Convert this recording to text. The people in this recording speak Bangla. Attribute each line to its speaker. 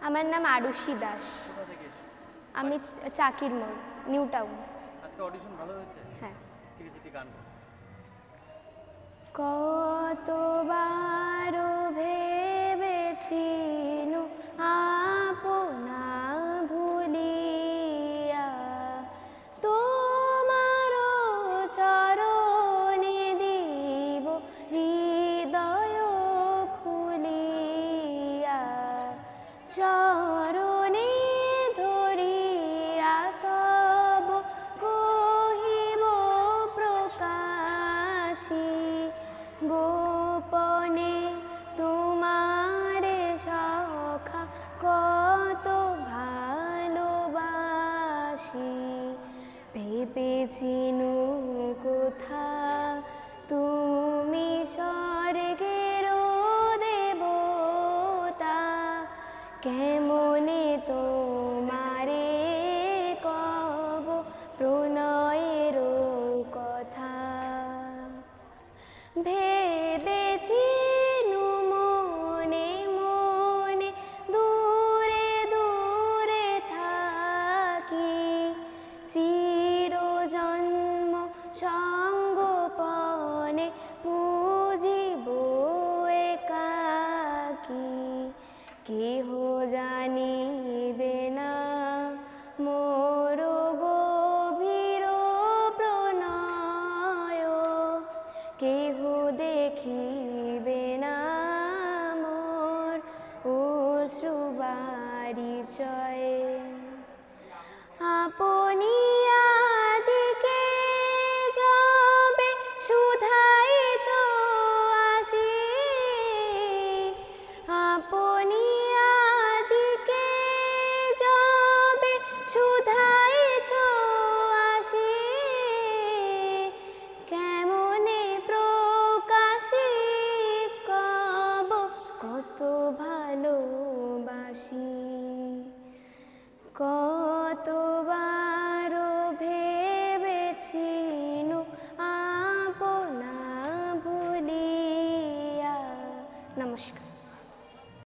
Speaker 1: আমার নাম আরুষি দাস। আমি চাকির মোড়, নিউ টাউন।
Speaker 2: আজকে অডিশন ভালো হয়েছে?
Speaker 1: হ্যাঁ।
Speaker 2: ঠিক আছে, গান করো।
Speaker 1: কতবার ভেবেছি আপনা ভুলিয়া তোমার চরণে দিব হৃদয় খুলিয়া, চরণে ধরিয়া তব কহিব প্রকাশী, গোপনে তোমারে সখা কত ভালোবাসি। ভেবেছিনু কোথা তুমি স্বর্গের দেবতা, কেমনে তোমারে কব প্রণয়ের কথা। ভেবেছিনু মনে মনে দূরে দূরে থাকি, চিরজন্ম সঙ্গোপনে পুজিব একাকী। কেহ জানিবে না মোর গভীর প্রণয়, কেহ দেখিবে না মোর অশ্রু বারিচয়। আপনি আজিকে যবে শুধাইছ আসি, আপনি আজিকে যবে শুধাইছ আসি, কেমনে প্রকাশি কব কত ভালোবাসি। কতবার